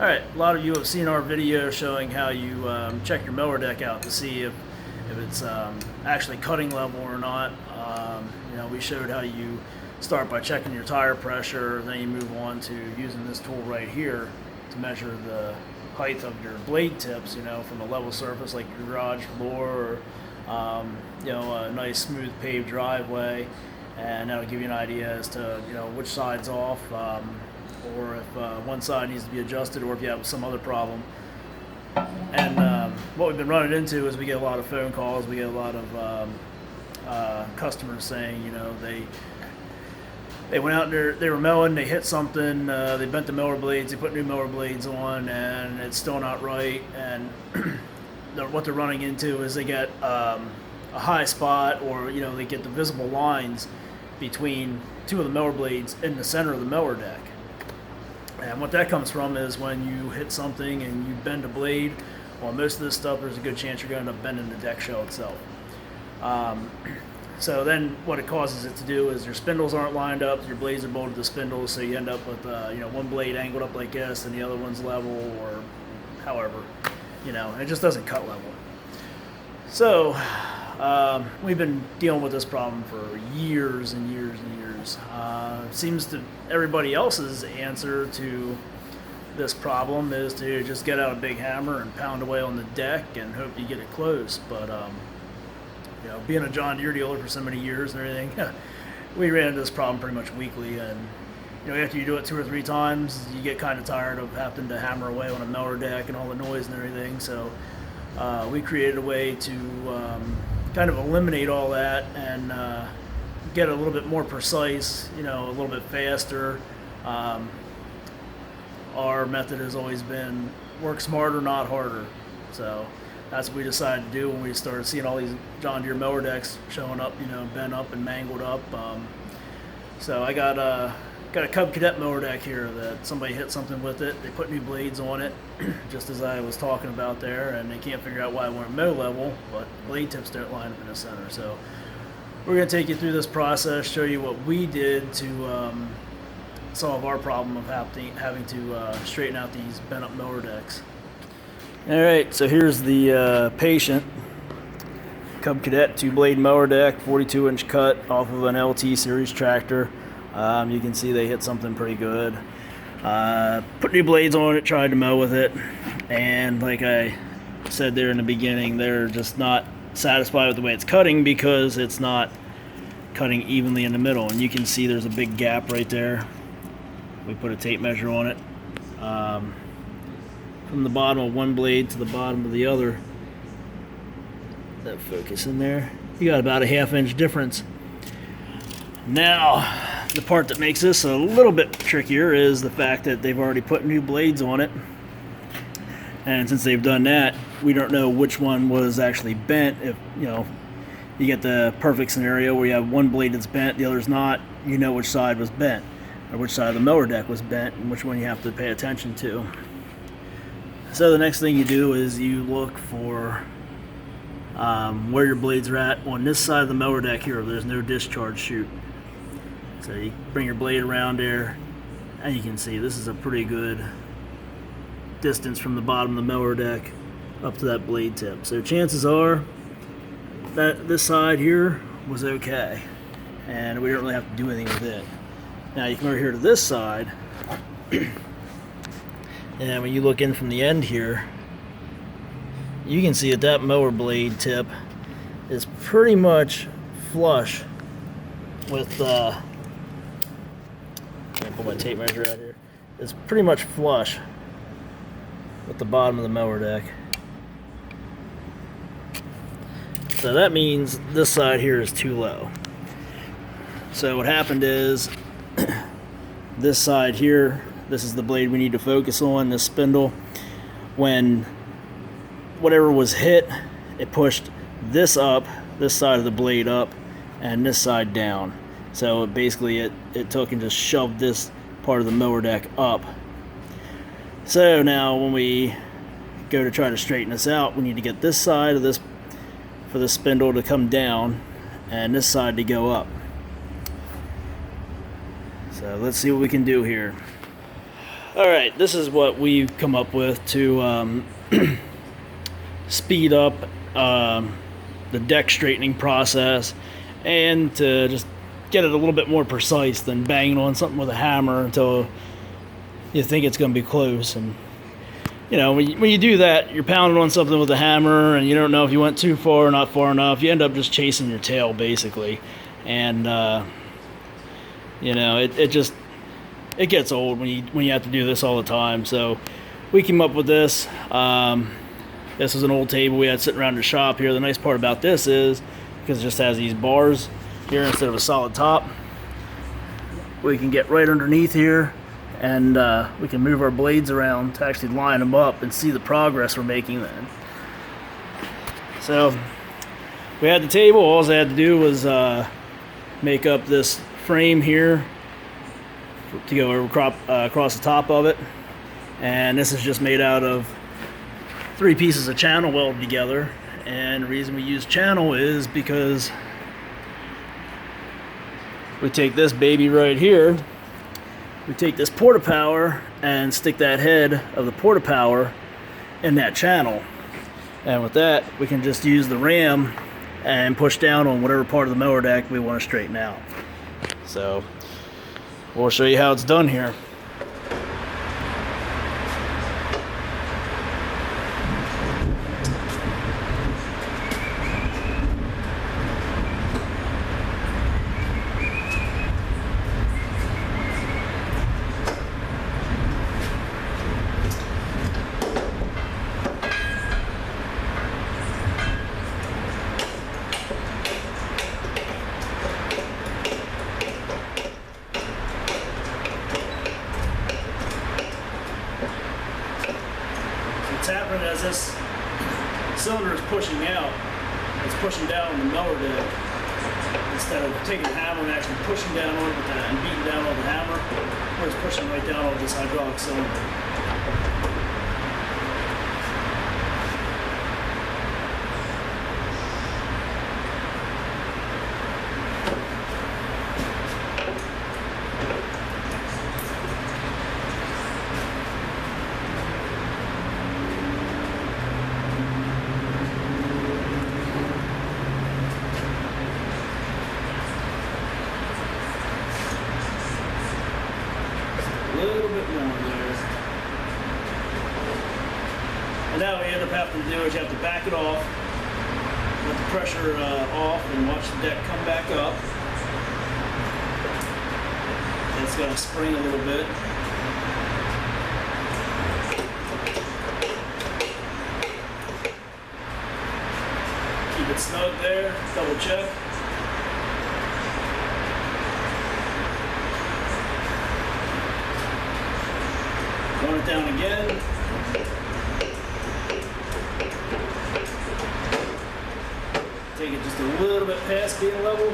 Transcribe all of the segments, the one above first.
Alright, a lot of you have seen our video showing how you check your mower deck out to see if it's actually cutting level or not. We showed how you start by checking your tire pressure, then you move on to using this tool right here to measure the height of your blade tips, from a level surface like your garage floor or a nice smooth paved driveway, and that'll give you an idea as to which side's off, or if one side needs to be adjusted, or if you have some other problem. And what we've been running into is we get a lot of phone calls, we get a lot of customers saying they went out there, they were mowing, they hit something, they bent the mower blades, they put new mower blades on, and it's still not right. And what they're running into is they get a high spot, or they get the visible lines between two of the mower blades in the center of the mower deck. And what that comes from is when you hit something and you bend a blade, well, most of this stuff, there's a good chance you're going to end up bending the deck shell itself. So then what it causes it to do is your spindles aren't lined up, your blades are bolted to spindles, so you end up with one blade angled up like this and the other one's level, or however, it just doesn't cut level. So we've been dealing with this problem for years and years and years. Seems to everybody else's answer to this problem is to just get out a big hammer and pound away on the deck and hope you get it closed. But being a John Deere dealer for so many years and everything, we ran into this problem pretty much weekly. And after you do it 2 or 3 times, you get kind of tired of having to hammer away on a mower deck and all the noise and everything. So we created a way to kind of eliminate all that and get a little bit more precise, a little bit faster. Our method has always been work smarter, not harder. So that's what we decided to do when we started seeing all these John Deere mower decks showing up, bent up and mangled up. So I got a Cub Cadet mower deck here that somebody hit something with it. They put new blades on it, just as I was talking about there, and they can't figure out why it went mow level, but blade tips don't line up in the center. So we're going to take you through this process, show you what we did to solve our problem of having to straighten out these bent up mower decks. Alright, so here's the patient Cub Cadet 2-blade mower deck, 42-inch cut off of an LT series tractor. You can see they hit something pretty good. Put new blades on it, tried to mow with it, and like I said there in the beginning, they're just not satisfied with the way it's cutting because it's not cutting evenly in the middle. And you can see there's a big gap right there. We put a tape measure on it. From the bottom of one blade to the bottom of the other, that focus in there, you got about a 1/2 inch difference. Now, the part that makes this a little bit trickier is the fact that they've already put new blades on it, and since they've done that, we don't know which one was actually bent. If you get the perfect scenario where you have one blade that's bent, the other's not, which side was bent, or which side of the mower deck was bent, and which one you have to pay attention to. So the next thing you do is you look for where your blades are at on this side of the mower deck here. There's no discharge chute. So you bring your blade around there, and you can see this is a pretty good distance from the bottom of the mower deck up to that blade tip. So chances are that this side here was okay, and we don't really have to do anything with it. Now you come over here to this side, and when you look in from the end here, you can see that mower blade tip is pretty much flush with let me pull my tape measure out here. It's pretty much flush with the bottom of the mower deck. So that means this side here is too low. So what happened is this side here, this is the blade we need to focus on, this spindle. When whatever was hit, it pushed this up, this side of the blade up, and this side down. So basically it took and just shoved this part of the mower deck up. So now when we go to try to straighten this out, we need to get this side of this, for the spindle to come down, and this side to go up. So let's see what we can do here. All right, this is what we've come up with to speed up the deck straightening process and to just get it a little bit more precise than banging on something with a hammer until you think it's going to be close. And you know, when you do that, you're pounding on something with a hammer and you don't know if you went too far or not far enough. You end up just chasing your tail basically, and you know, it gets old when you have to do this all the time. So we came up with this. This is an old table we had sitting around the shop here. The nice part about this is because it just has these bars here instead of a solid top, we can get right underneath here and we can move our blades around to actually line them up and see the progress we're making then. So we had the table. All I had to do was make up this frame here to go across the top of it, and this is just made out of 3 pieces of channel welded together. And the reason we use channel is because we take this baby right here, we take this porta power and stick that head of the porta power in that channel, and with that we can just use the ram and push down on whatever part of the mower deck we want to straighten out. So we'll show you how it's done here. It's happening as this cylinder is pushing out. It's pushing down on the mower deck. Instead of taking the hammer and actually pushing down on it with that and beating down on the hammer, we're just pushing right down on this hydraulic cylinder. A little bit more there. And now what you end up having to do is you have to back it off, let the pressure off, and watch the deck come back up. It's going to spring a little bit. Keep it snug there, double check. Run it down again. Take it just a little bit past being level.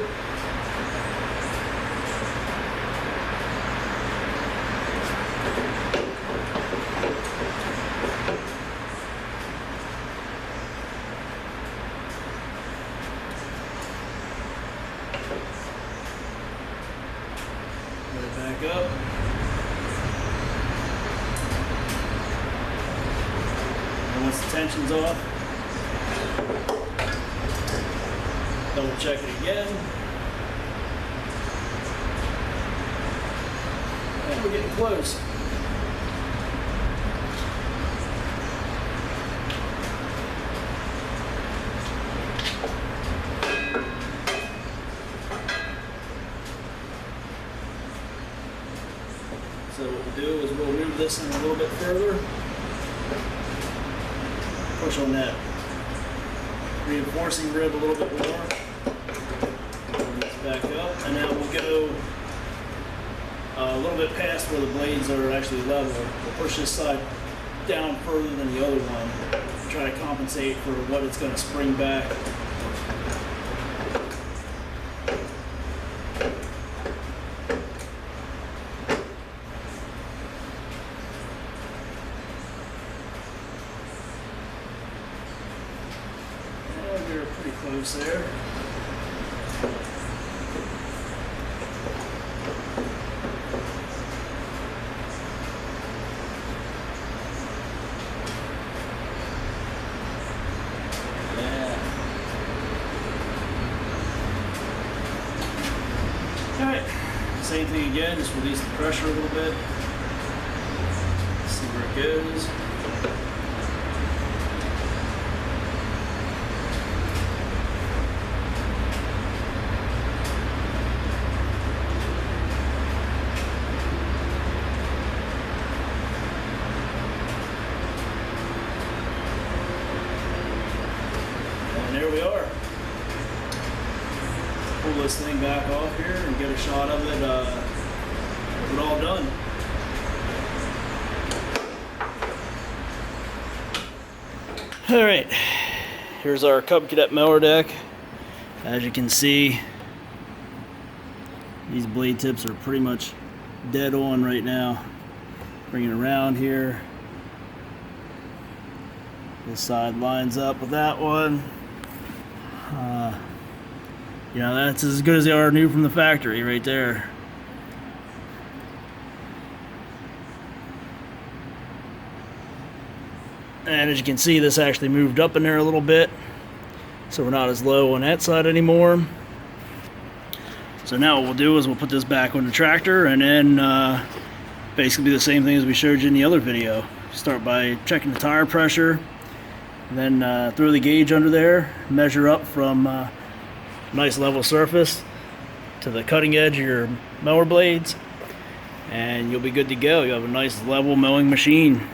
Let it back up. Once the tension's off, double check it again, and we're getting close. So what we'll do is we'll move this in a little bit further. Push on that reinforcing rib a little bit more. Bring this back up, and now we'll go a little bit past where the blades are actually level. We'll push this side down further than the other one. Try to compensate for what it's going to spring back. We're pretty close there. again, just release the pressure a little bit. See where it goes. And there we are. Pull this thing back off here and get a shot of it, all done. All right, here's our Cub Cadet mower deck. As you can see, these blade tips are pretty much dead on right now. Bring it around here. This side lines up with that one. You know, that's as good as they are new from the factory right there. And as you can see, this actually moved up in there a little bit, so we're not as low on that side anymore. So now what we'll do is we'll put this back on the tractor, and then basically the same thing as we showed you in the other video. Start by checking the tire pressure, then throw the gauge under there, measure up from nice level surface to the cutting edge of your mower blades, and you'll be good to go. You'll have a nice level mowing machine.